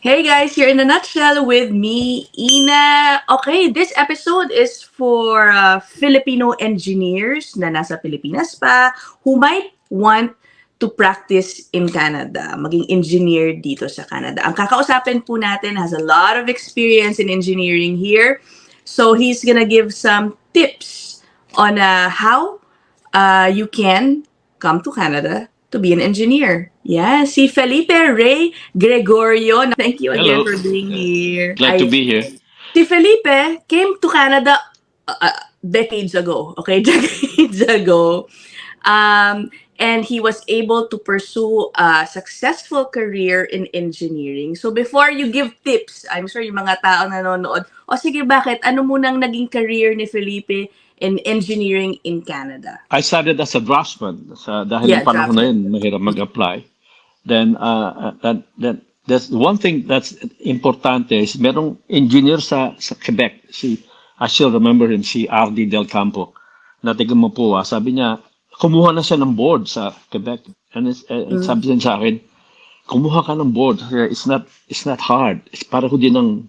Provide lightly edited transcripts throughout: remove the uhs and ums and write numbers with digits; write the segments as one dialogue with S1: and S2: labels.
S1: Hey guys, here in a nutshell with me, Ina. Okay, this episode is for Filipino engineers na nasa Pilipinas pa who might want to practice in Canada, maging engineer dito sa Canada. Ang kakausapin po natin has a lot of experience in engineering here. So he's gonna give some tips on how you can come to Canada to be an engineer. Yeah, si Felipe Ray Gregorio. Thank you again
S2: Hello.
S1: for being here.
S2: Glad to be here.
S1: Si Felipe came to Canada decades ago. Okay, decades ago. Um, and he was able to pursue a successful career in engineering. So before you give tips, I'm sure yung mga tao nanonood, o sige, bakit? Ano munang naging career ni Felipe in engineering in Canada?
S2: I started as a draftsman dahil
S1: Yeah,
S2: ng panahon na
S1: draftsman.
S2: yun, mahirap mag-apply. Then there's one thing that's importante is merong engineer sa Quebec. I still remember him, si R.D. Del Campo, na taga Mapua. Sabi niya, kumuha na siya ng board sa Quebec. Sabi niya sa akin, kumuha ka ng board. It's not hard. It's para ko din ng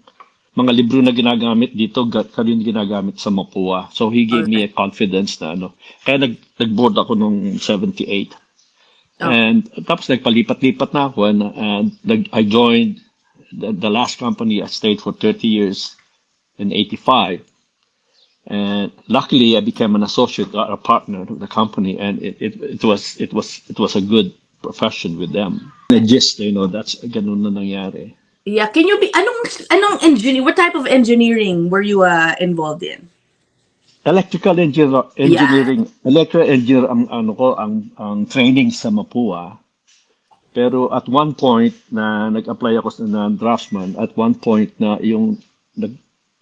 S2: mga libro na ginagamit dito, rin ginagamit sa Mapua. So he gave me a confidence na ano. Kaya nag-board ako nung 78.
S1: Oh.
S2: And tapos nagpalipat-lipat na ako and I joined the last company. I stayed for 30 years in 85. And luckily I became an associate or a partner of the company, and it was a good profession with them. Just, that's ganun na nangyari.
S1: Yeah, can you be anong engineer? What type of engineering were you involved in?
S2: Electrical engineering, electrical engineer ang training sa Mapua. Pero at one point na nag-apply ako na draftsman, at one point na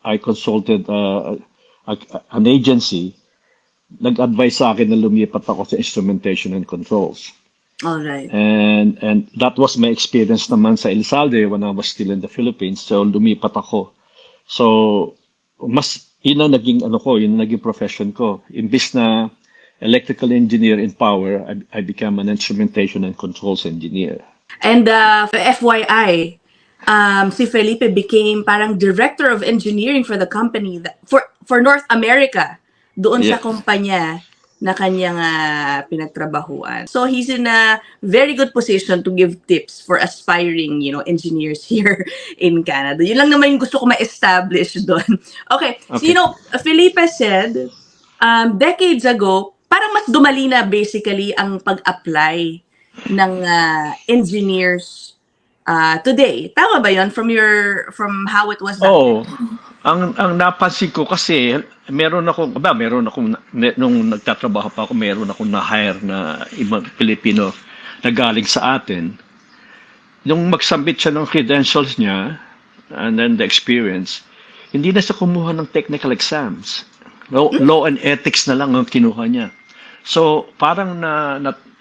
S2: I consulted an agency, nag-advise sa akin na lumipat ako sa instrumentation and controls.
S1: All right.
S2: And that was my experience naman sa Elsalde when I was still in the Philippines. So lumipat ako. So yun ang naging profession ko. Imbis na electrical engineer in power, I became an instrumentation and controls engineer.
S1: And FYI, si Felipe became parang director of engineering for the company for North America doon sa
S2: Yeah.
S1: kumpanya na kanyang pinagtrabahuan. So he's in a very good position to give tips for aspiring, engineers here in Canada. Yun lang naman yung gusto ko ma-establish doon. Okay. So, Felipe said, decades ago, parang mas dumali na basically ang pag-apply ng engineers today. Tama ba yun from how it was back
S2: Oh,
S1: then?
S2: ang napansin ko kasi meron akong nung nagtatrabaho pa ako, meron akong na-hire na ibang Pilipino na galing sa atin. Nung mag-submit siya ng credentials niya and then the experience, hindi na siya kumuha ng technical exams. Law and ethics na lang ang kinuha niya. So parang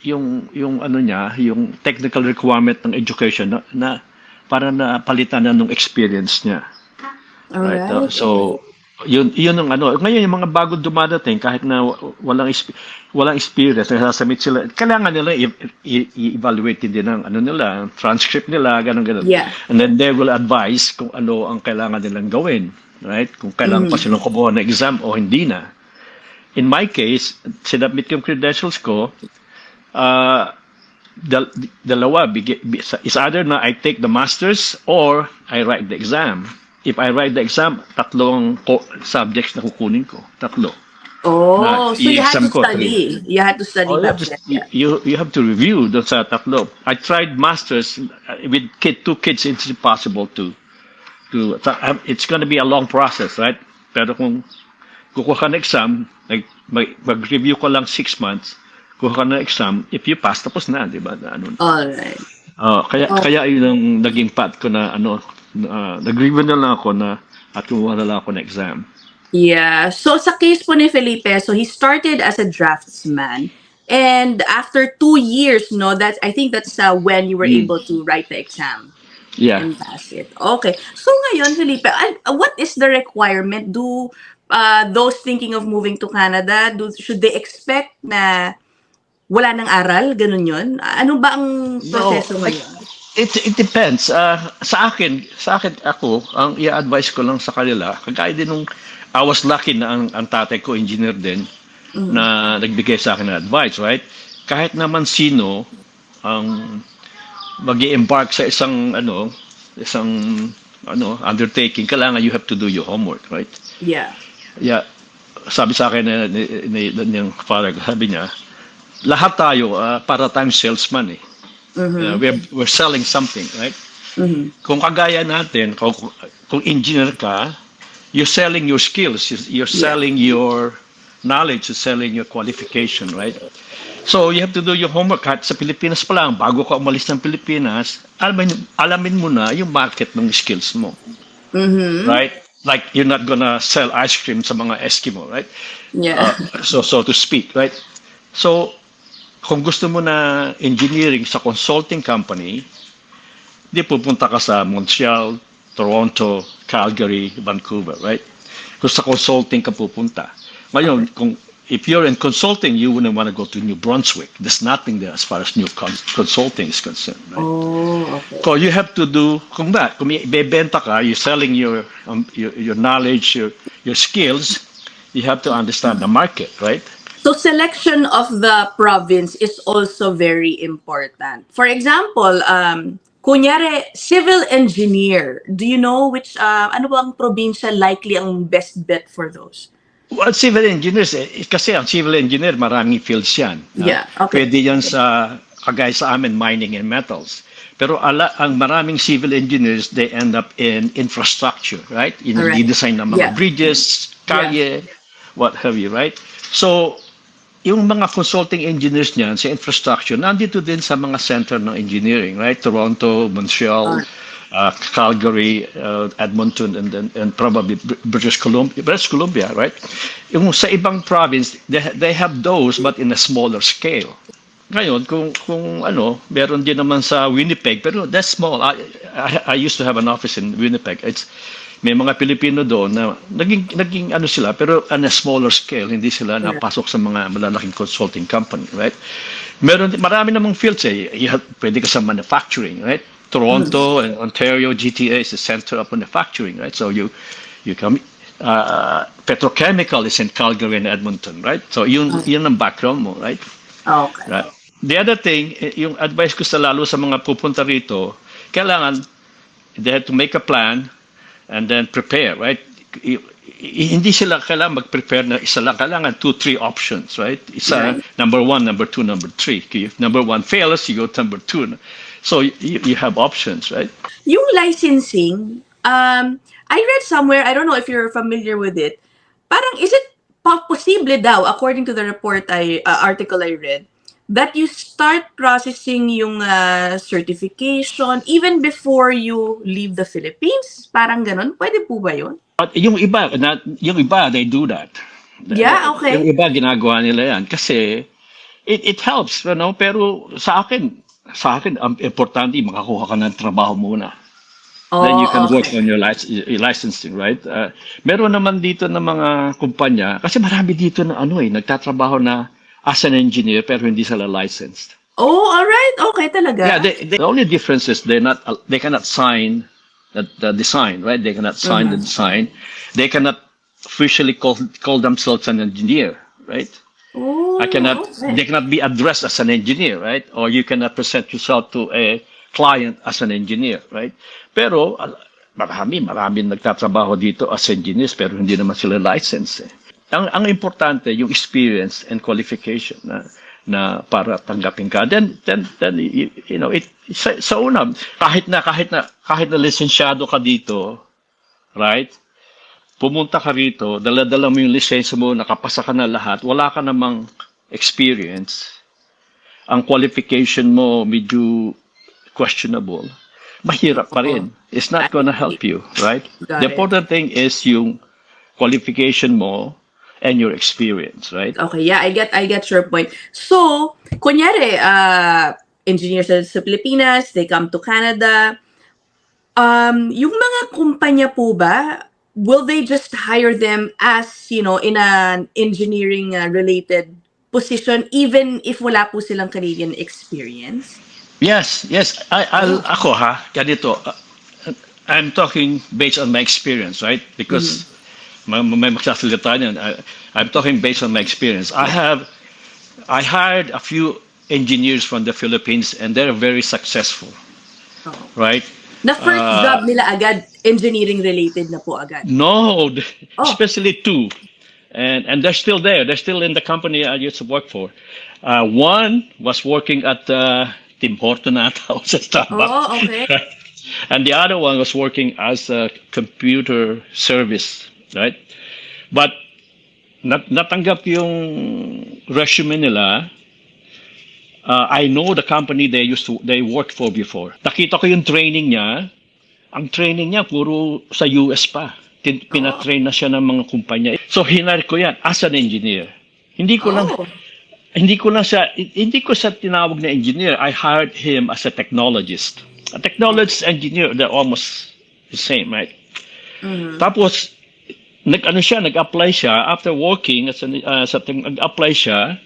S2: yung ano niya, yung technical requirement ng education na para na palitan na ng experience niya. Right.
S1: Alright.
S2: So yun ang ano. Ngayon yung mga bago dumadating kahit na walang experience, nasasamit sila. Kailangan nila i-evaluate din ang ano nila, transcript nila, ganun.
S1: Yeah.
S2: And then they will advise kung ano ang kailangan nilang gawin, right? Kung kailangan pa silang kumuha ng exam o hindi na. In my case, sinabit yung credentials ko, dalawa, is either na I take the masters or I write the exam. If I write the exam, tatlong subjects na kukunin ko. Tatlo.
S1: Oh, so you had to
S2: I-exam ko.
S1: study. You had to study
S2: Oh,
S1: back then.
S2: you have to review doon sa tatlo. I tried masters with two kids. It's impossible to it's going to be a long process, right? Pero kung kukuha ka ng exam, mag-review ko lang 6 months, kukuha ka ng exam, if you pass, tapos na, di ba?
S1: Alright.
S2: Kaya yun ang naging path ko na nag-review na lang ako at kumuha na lang ako ng exam.
S1: Yeah. So sa case po ni Felipe, so he started as a draftsman. And after 2 years, I think that's when you were able to write the exam
S2: Yeah.
S1: and pass it. Okay. So ngayon, Felipe, what is the requirement? Do those thinking of moving to Canada, should they expect na wala nang aral? Ganun yun? Ano ba ang proseso ngayon?
S2: It depends. Sa akin ako, ang i-advise ko lang sa kanila, kagaya din nung I was lucky na ang tatay ko engineer din na nagbigay sa akin ng advice, right? Kahit naman sino ang mag-embark sa isang undertaking, kailangan you have to do your homework, right?
S1: Yeah.
S2: Yeah, sabi sa akin ng father ko, sabi niya, lahat tayo para tayong salesman eh. We're selling something, right? Kung kagaya natin, kung engineer ka, you're selling your skills, you're selling your knowledge, you're selling your qualification, right? So you have to do your homework. Kahit sa Pilipinas pa lang, bago ka umalis ng Pilipinas, alamin mo na yung market ng skills mo. Right? Like you're not gonna sell ice cream sa mga Eskimo, right?
S1: Yeah.
S2: So to speak, right? So kung gusto mo na engineering sa consulting company, di pupunta ka sa Montreal, Toronto, Calgary, Vancouver, right? Kung sa consulting ka pupunta. Ngayon, if you're in consulting, you wouldn't want to go to New Brunswick. There's nothing there as far as new consulting is concerned, right?
S1: Oh, okay.
S2: So you have to do, kung bebenta ka, you're selling your knowledge, your skills, you have to understand the market, right?
S1: So selection of the province is also very important. For example, kunyari, civil engineer. Do you know which, ano bang probinsya likely ang best bet for those?
S2: Well, civil engineers, kasi ang civil engineer, maraming fields yan.
S1: Yeah, okay.
S2: Pwede yan kagaya sa amin, mining and metals. Pero ang maraming civil engineers, they end up in infrastructure, right?
S1: Alright.
S2: I-design ng mga
S1: Yeah.
S2: bridges, kalye, what have you, right? So, yung mga consulting engineers niyan sa infrastructure, nandito din sa mga center ng engineering, right? Toronto, Montreal, Calgary, Edmonton, and probably British Columbia, right? Yung sa ibang province, they have those but in a smaller scale. Ngayon, kung meron din naman sa Winnipeg, pero that's small. I used to have an office in Winnipeg. May mga Pilipino doon na naging sila, pero on a smaller scale, hindi sila napasok sa mga malalaking consulting company, right? Marami namang fields eh. Pwede ka sa manufacturing, right? Toronto and Ontario, GTA is the center of manufacturing, right? So you come, petrochemical is in Calgary and Edmonton, right? So yun ang background mo, right?
S1: Okay.
S2: Right. The other thing, yung advice ko lalo sa mga pupunta rito, kailangan they have to make a plan and then prepare, right? Hindi sila kailangan mag-prepare na isa lang. Kailangan 2-3 options, right? Isa,
S1: Right.
S2: number 1, number 2, number 3. If number 1 fails, you go to number 2. So you have options, right?
S1: Yung licensing, I read somewhere, I don't know if you're familiar with it, parang is it posible daw, according to the article I read, that you start processing yung certification even before you leave the Philippines? Parang ganun? Pwede po ba yun?
S2: At yung iba, they do that.
S1: Yeah, okay.
S2: Yung iba, ginagawa nila yan. Kasi, it helps, pero sa akin, ang importante, makakuha ka ng trabaho muna. Then you can work on your licensing, right? Meron naman dito ng mga kumpanya, kasi marami dito na nagtatrabaho na as an engineer, pero hindi sila licensed.
S1: Oh, alright. Okay talaga.
S2: Yeah, the only difference is they cannot sign the design, right? They cannot sign the design. They cannot officially call themselves an engineer, right?
S1: Oh,
S2: They cannot be addressed as an engineer, right? Or you cannot present yourself to a client as an engineer, right? Pero marami nagtatrabaho dito as engineers pero hindi naman sila licensed. Ang importante yung experience and qualification na para tanggapin ka. Then sa una kahit na lisensyado ka dito, right? Pumunta ka rito, dala-dala mo yung lisensya mo, nakapasa ka na lahat, wala ka namang experience. Ang qualification mo medyo questionable. Mahirap pa rin. It's not gonna help you, right?
S1: Got
S2: The
S1: it.
S2: important thing is yung qualification mo and your experience, right?
S1: Okay, yeah, I get your point. So, kunyari, engineers sa Pilipinas, they come to Canada. Yung mga kumpanya po ba, will they just hire them as, in an engineering related position even if wala po silang Canadian experience?
S2: Yes, yes. Ako ha, ganito. I'm talking based on my experience, right? Because may magsasalita niyan. I'm talking based on my experience. I hired a few engineers from the Philippines and they're very successful,
S1: Oh.
S2: right?
S1: The first job nila agad, engineering related na po agad.
S2: No,
S1: Oh.
S2: especially two, and they're still there. They're still in the company I used to work for. One was working at Tim Horton ata o sa Starbucks.
S1: Oh, okay.
S2: And the other one was working as a computer service, right? But natanggap yung resume nila. I know the company they worked for before. Nakita ko yung training niya. Ang training niya puro sa US pa. Pinatrain na siya ng mga kumpanya. So hinire ko yan as an engineer. Hindi ko siya tinawag na engineer. I hired him as a technologist. A technologist engineer, they're almost the same, right? Tapos nag-apply siya after working nag-apply siya.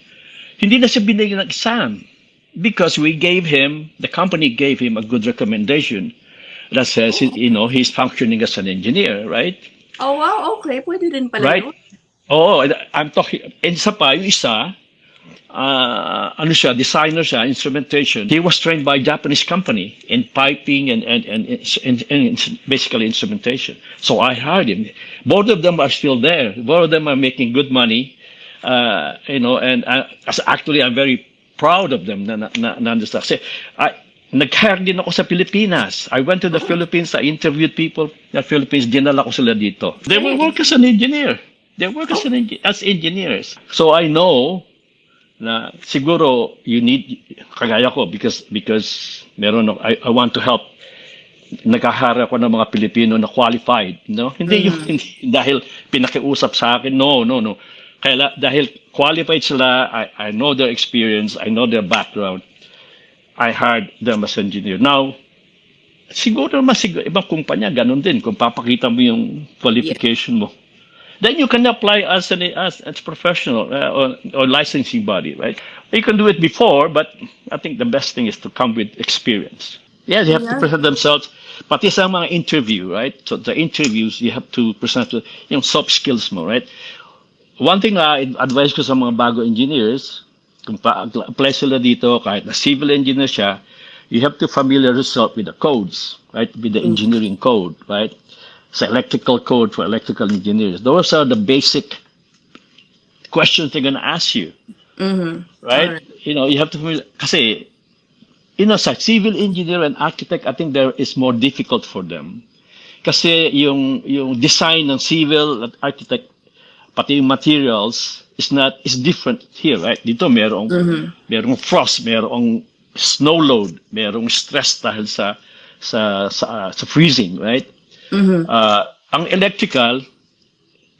S2: Hindi na siya binigyan ng exam because the company gave him a good recommendation that says, he's functioning as an engineer, right?
S1: Oh, wow. Okay. Pwede rin pala
S2: Right?
S1: yun.
S2: Oh, I'm talking, and isa pa, yung isa, designer siya, instrumentation. He was trained by a Japanese company in piping and basically instrumentation. So I hired him. Both of them are still there. Both of them are making good money. Actually, I'm very proud of them na understand. Kasi nag-hire din ako sa Pilipinas. I went to the Philippines. I interviewed people in the Philippines. Dinala ko sila dito. They will work as an engineer. They work as engineers. So I know na siguro you need, kagaya ko, because I want to help. Nagkahara ko ng mga Pilipino na qualified, no? Hindi dahil pinakiusap sa akin. No. Kaya dahil qualified sila, I know their experience, I know their background. I hired them as engineer. Now, siguro ibang kumpanya ganun din kung papakita mo yung qualification mo. Then you can apply as professional or licensing body, right? You can do it before, but I think the best thing is to come with experience. Yeah, they have to present themselves. Pati sa mga interview, right? So the interviews, you have to present yung soft skills mo, right? One thing I advise ko sa mga bago engineers, kung apply sila dito, kahit na civil engineer siya, you have to familiarize yourself with the codes, right? With the engineering code, right? Sa electrical code for electrical engineers. Those are the basic questions they're gonna ask you, right? You have to kasi sa civil engineer and architect, I think there is more difficult for them. Kasi yung design ng civil at architect, pati yung materials is different here, right? Dito merong frost, merong snow load, merong stress dahil sa freezing, right? Ang electrical,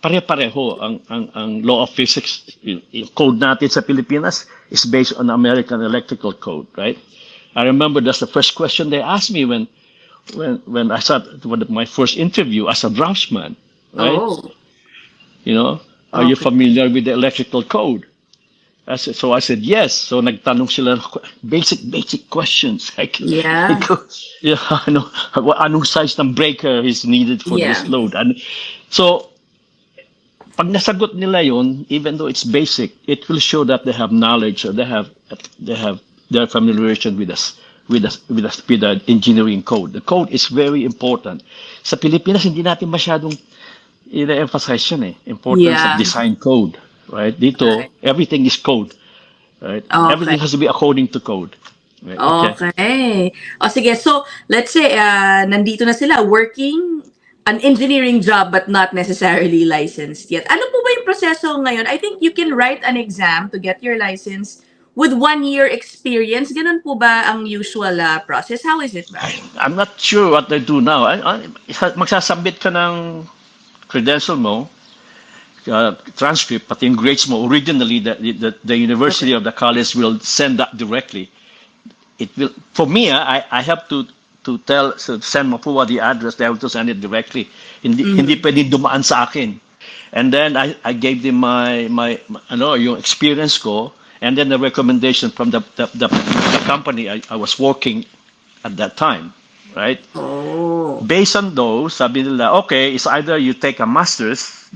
S2: pare-pareho ang law of physics, yung code natin sa Pilipinas is based on American electrical code, right? I remember that's the first question they asked me when I started my first interview as a draftsman, right?
S1: Oh.
S2: Are you familiar with the electrical code? I said yes. So nagtanong sila basic questions like anong size ng breaker is needed for this load. And so pag nasagot nila yon, even though it's basic, it will show that they have knowledge or their familiarization with the engineering code. The code is very important. Sa Pilipinas hindi natin masyadong i-emphasize yun importance of design code, right? Dito, everything is code, right? Okay. Everything has to be according to code. Right?
S1: Okay. O sige, so let's say nandito na sila working an engineering job but not necessarily licensed yet. Ano po ba yung proseso ngayon? I think you can write an exam to get your license with 1 year experience. Ganun po ba ang usual process? How is it ba?
S2: I'm not sure what they do now. Magsasubmit ka ng credential mo, transcript, pati yung grades mo, originally the university of the college will send that directly. It will, for me, I have to send Mapua the address, they have to send it directly. Hindi pwedeng dumaan sa akin. And then I gave them my yung experience ko, and then the recommendation from the company I was working at that time, right?
S1: Oh.
S2: Based on those, sabi nila, okay, it's either you take a master's,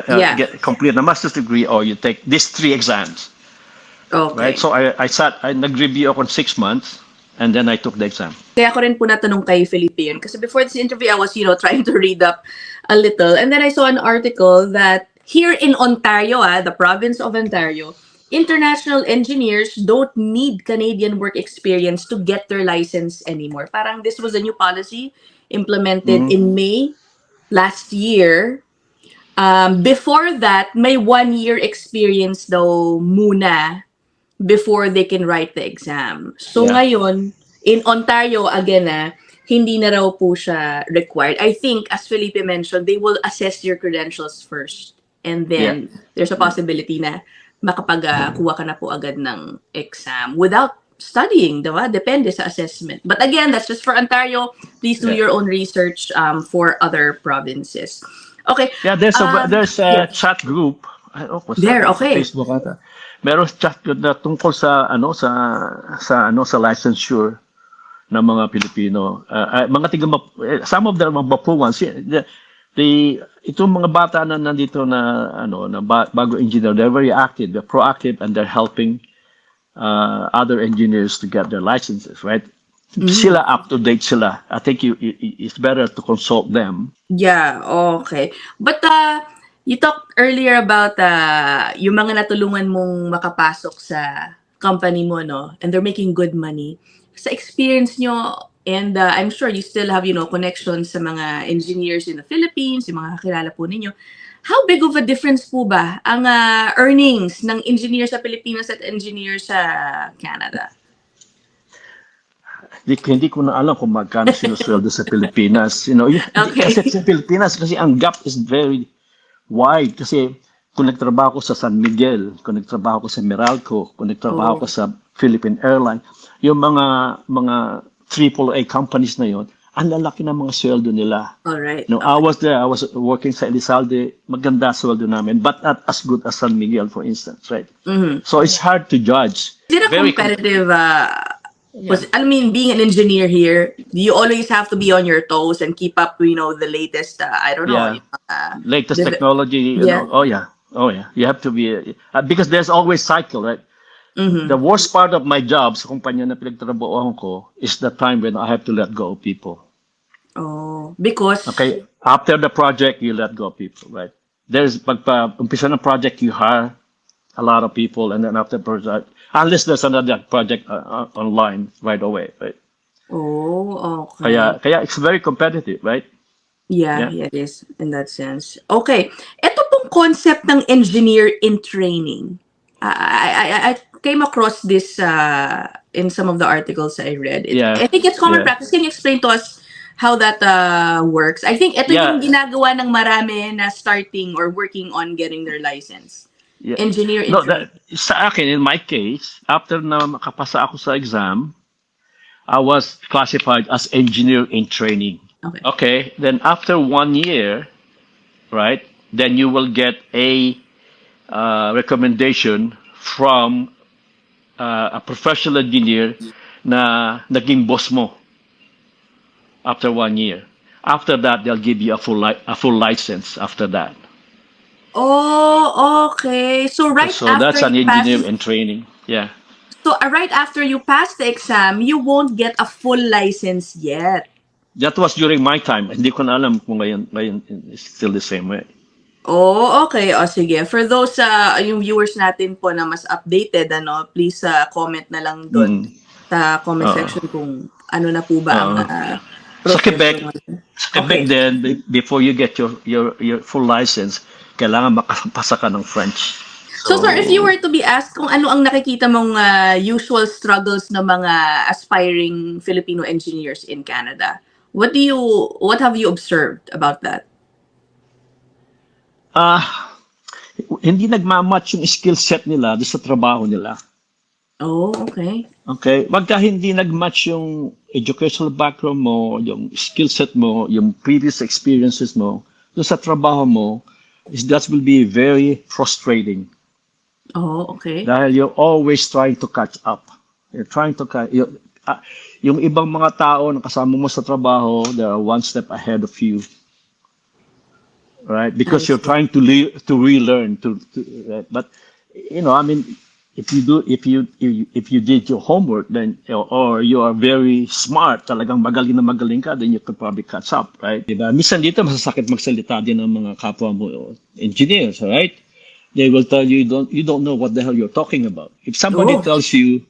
S1: Yeah.
S2: complete a master's degree, or you take these 3 exams,
S1: Okay.
S2: right? So I nag-review ako in 6 months, and then I took the exam.
S1: Kaya ko rin po natanong kay Felipe yun. Kasi before this interview, I was, trying to read up a little. And then I saw an article that here in Ontario, the province of Ontario, international engineers don't need Canadian work experience to get their license anymore. Parang this was a new policy implemented in May last year. Before that, may 1 year experience daw muna before they can write the exam. So
S2: Yeah.
S1: ngayon, in Ontario, again, hindi na raw po siya required. I think, as Felipe mentioned, they will assess your credentials first. And then, there's a possibility na makapag-kuha ka na po agad ng exam without studying, diba? Depende sa assessment. But again, that's just for Ontario. Please do
S2: Yeah.
S1: your own research for other provinces. Okay.
S2: Yeah, there's a
S1: yeah.
S2: chat group. What's
S1: There,
S2: that?
S1: okay.
S2: Facebook ata. Meron chat group na tungkol sa sa licensure ng mga Pilipino. Some of them are Mapuan. Itong mga bata na nandito na bago engineer, they're very active, they're proactive, and they're helping other engineers to get their licenses, right? Sila up to date sila. I think it's better to consult them.
S1: Yeah, okay. But you talked earlier about yung mga natulungan mong makapasok sa company mo, no? And they're making good money. Sa experience nyo, and I'm sure you still have, connections sa mga engineers in the Philippines, yung mga kakilala po ninyo. How big of a difference po ba ang earnings ng engineer sa Pilipinas at engineer sa Canada?
S2: Hindi ko na alam kung magkano sinusweldo sa Pilipinas.
S1: Okay.
S2: Kasi sa Pilipinas, kasi ang gap is very wide. Kasi kung nagtrabaho ko sa San Miguel, kung nagtrabaho ko sa Meralco, kung nagtrabaho ko sa Philippine Airlines, yung mga AAA companies na yon, ang lalaki ng mga sweldo nila.
S1: Alright.
S2: I was there, I was working sa Elizalde, maganda sweldo namin, but not as good as San Miguel, for instance, right? So it's hard to judge.
S1: Is it a competitive being an engineer here, you always have to be on your toes and keep up, the latest, I don't know.
S2: Latest technology, Oh yeah. You have to be, because there's always cycle, right? The worst part of my job sa kumpanya na pinagtrabahoan ko is the time when I have to let go of people.
S1: Oh, because...
S2: Okay, after the project, you let go of people, right? Umpisa ng project, you hire a lot of people, and then after project, unless there's another project online right away, right?
S1: Oh, okay.
S2: Kaya it's very competitive, right?
S1: Yeah, it is in that sense. Okay, ito pong concept ng engineer in training. I came across this in some of the articles I read. I think it's common practice. Can you explain to us how that works? I think ito yung ginagawa ng marami na starting or working on getting their license. Engineer in training.
S2: Sa akin, in my case, after na makapasa ako sa exam, I was classified as engineer in training. Okay. Then after 1 year, right, then you will get a recommendation from a professional engineer na naging boss mo after 1 year. After that, they'll give you a full license after that.
S1: Oh, okay. So after
S2: that's an
S1: you
S2: engineer
S1: pass,
S2: in training. Yeah.
S1: So right after you pass the exam, you won't get a full license yet.
S2: That was during my time. Hindi ko na alam kung ngayon it's still the same way.
S1: Oh, okay. O sige. For those yung viewers natin po na mas updated, please comment na lang doon sa comment section kung ano na po ba ang
S2: sa Quebec then, before you get your full license, kailangan makapasa ka ng French.
S1: So sir, if you were to be asked kung ano ang nakikita mong usual struggles ng mga aspiring Filipino engineers in Canada, what have you observed about that?
S2: Hindi nagmamatch yung skill set nila doon sa trabaho nila.
S1: Oh, okay.
S2: Okay, pagka hindi nagmatch yung educational background mo, yung skill set mo, yung previous experiences mo, doon sa trabaho mo, that will be very frustrating.
S1: Oh, okay.
S2: Dahil you're always trying to catch up. You're trying to catch, yung ibang mga tao na kasama mo sa trabaho, they are one step ahead of you, right?
S1: I
S2: Because you're
S1: see.
S2: trying to relearn right? But I mean, if you did your homework, then or you are very smart, talagang magaling ka, then you could probably catch up, right? Diba? Minsan dito masasakit magsalita din ng mga kapwa mo engineers, right? They will tell you you don't know what the hell you're talking about. If somebody
S1: Oh.
S2: tells you,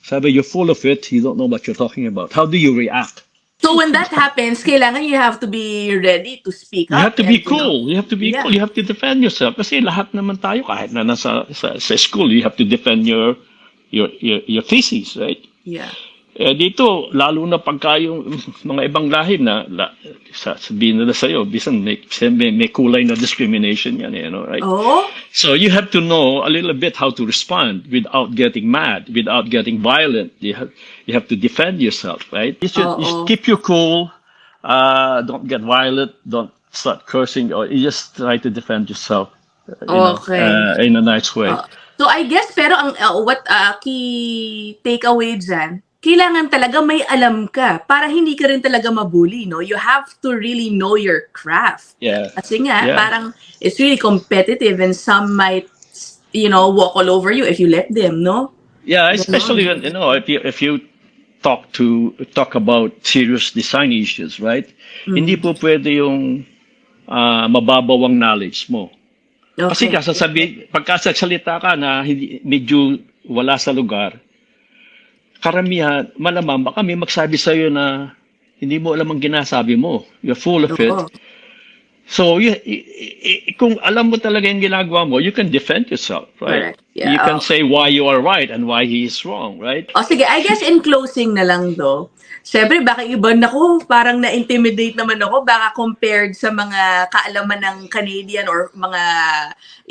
S2: sabi, you're full of it, you don't know what you're talking about. How do you react?
S1: So when that happens, kailangan you have to be ready to speak
S2: You have
S1: up
S2: to be
S1: and,
S2: cool. You have to be
S1: yeah,
S2: cool. You have to defend yourself. Kasi lahat naman tayo, kahit na sa school, you have to defend your thesis, right?
S1: yeah.
S2: Dito, lalo na pagka yung mga ibang lahi sabihin nila sa'yo, bisan may kulay na discrimination yan, right?
S1: Oh,
S2: So you have to know a little bit how to respond without getting mad, without getting violent. You have to defend yourself, right? You should
S1: oo.
S2: keep your cool. Don't get violent. Don't start cursing, or you just try to defend yourself,
S1: Okay.
S2: in a nice way.
S1: Oh. So I guess pero ang what key takeaway dyan, kailangan talaga may alam ka para hindi ka rin talaga mabully, no? You have to really know your craft.
S2: Yeah,
S1: Kasi nga,
S2: yeah,
S1: parang it's really competitive and some might, walk all over you if you let them, no?
S2: yeah.
S1: Ganon.
S2: Especially when, if you talk about serious design issues, right? Hindi
S1: Mm.
S2: po pwede yung mababaw ang knowledge mo. Kasi
S1: Okay.
S2: pagkasasalita ka na hindi, medyo wala sa lugar, karamihan, malamang baka may magsabi sa'yo na hindi mo alam ang ginasabi mo. You're full of it.
S1: Oo.
S2: So, kung alam mo talaga yung ginagawa mo, you can defend yourself, right?
S1: Correct. Yeah.
S2: You can say why you are right and why he is wrong, right?
S1: O sige, I guess in closing na lang do. Siyempre, baka iba nako, parang na-intimidate naman ako, baka compared sa mga kaalaman ng Canadian or mga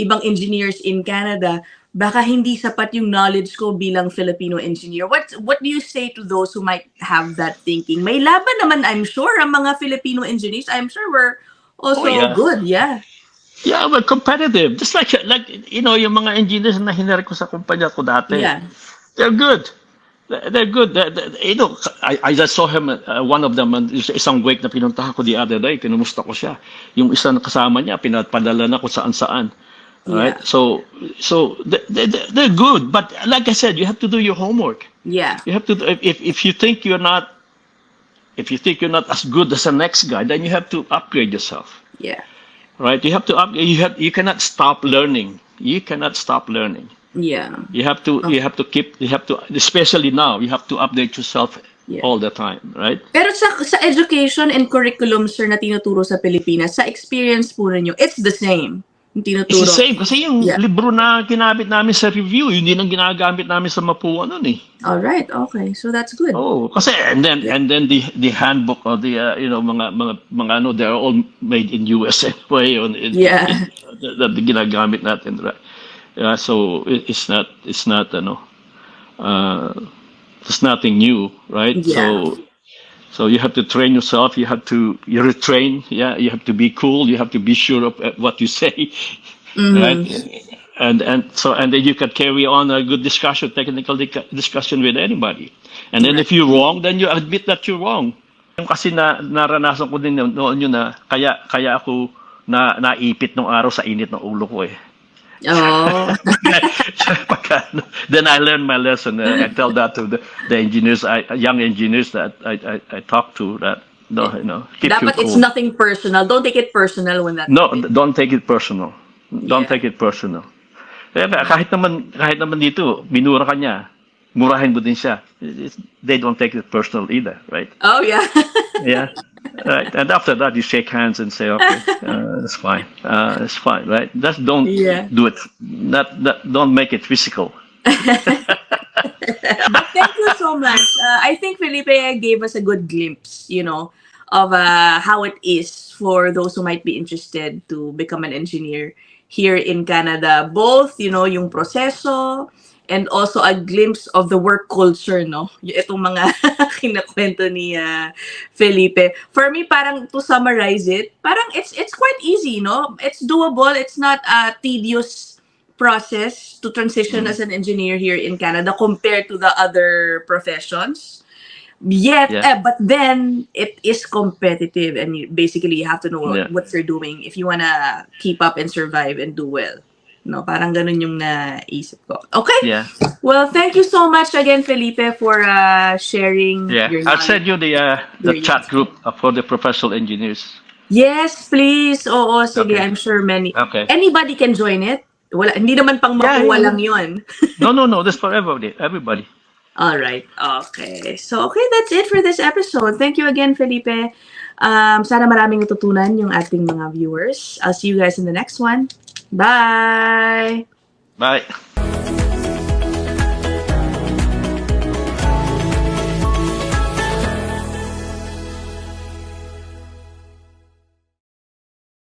S1: ibang engineers in Canada, baka hindi sapat yung knowledge ko bilang Filipino engineer. What do you say to those who might have that thinking? May laban naman, I'm sure, ang mga Filipino engineers. I'm sure we're
S2: Oh,
S1: also
S2: yeah.
S1: good, yeah.
S2: Yeah, we're competitive. Just like yung mga engineers na hinire ko sa kumpanya ko dati.
S1: Yeah.
S2: They're good. They're good. I just saw him, one of them, isang wake na pinuntahan ko the other day, kinumusta ko siya. Yung isang kasama niya, pinapadala na ko saan-saan. Right?
S1: Yeah.
S2: So they're good. But like I said, you have to do your homework.
S1: Yeah.
S2: You have to, if you think you're not, as good as the next guy, then you have to upgrade yourself.
S1: Yeah.
S2: Right? You have to you cannot stop learning. You cannot stop learning.
S1: Yeah.
S2: You have to especially now, you have to update yourself
S1: Yeah.
S2: all the time, right?
S1: Pero sa education and curriculum, sir, na tinuturo sa Pilipinas, sa experience po ninyo, it's the same. Yung
S2: It's
S1: tinuturo.
S2: the same kasi yung
S1: Yeah.
S2: libro na ginamit namin sa review, yun din ang ginagamit namin sa Mapua noon eh.
S1: All right. Okay. So that's good.
S2: Oh, kasi and then the handbook of the mga they're all made in US anyway
S1: Yeah.
S2: that ginagamit natin, right? Yeah, so it's not it's nothing new, right?
S1: Yeah.
S2: So you have to train yourself. You retrain. Yeah, you have to be cool. You have to be sure of what you say, right? And then you can carry on a good discussion, technical discussion with anybody. And then if you're wrong, then you admit that you're wrong. Yung kasi naranasan ko din noon yun na kaya ako naipit nung araw sa init ng ulo ko eh.
S1: Oh.
S2: Then I learned my lesson. I tell that to the engineers, young engineers that I talk to. That keep your
S1: Dapat
S2: cool.
S1: it's nothing personal. Don't take it personal when that
S2: No,
S1: happens.
S2: don't take it personal. Don't
S1: Yeah.
S2: take it personal. Kahit naman dito, minura ka niya, murahin mo din siya. They don't take it personal either, right?
S1: Oh, yeah.
S2: Yeah. Right. And after that, you shake hands and say, okay, it's fine. It's fine, right? Just don't
S1: Yeah.
S2: do it. Don't make it physical.
S1: But thank you so much. I think Felipe gave us a good glimpse, of how it is for those who might be interested to become an engineer here in Canada. Both, yung proseso and also a glimpse of the work culture, no? Itong mga kinakwento ni Felipe. For me, parang to summarize it, parang it's quite easy, no? It's doable. It's not a tedious process to transition as an engineer here in Canada compared to the other professions. Yet,
S2: Yeah.
S1: but then it is competitive, and basically you have to know
S2: Yeah.
S1: what you're doing if you wanna keep up and survive and do well. No, parang ganun yung naisip ko. Okay.
S2: Yeah.
S1: Well, thank you so much again, Felipe, for sharing
S2: Yeah.
S1: your
S2: I'll
S1: knowledge.
S2: send you the
S1: Your
S2: chat group for the professional engineers.
S1: Yes, please. Oo, sige.
S2: Okay.
S1: I'm sure
S2: Okay.
S1: anybody can join it. Wala, hindi naman pang
S2: Yeah,
S1: makuha
S2: yeah.
S1: lang yun.
S2: No. That's for everybody.
S1: All right. Okay. So, okay, that's it for this episode. Thank you again, Felipe. Sana maraming natutunan yung ating mga viewers. I'll see you guys in the next one. Bye!
S2: Bye.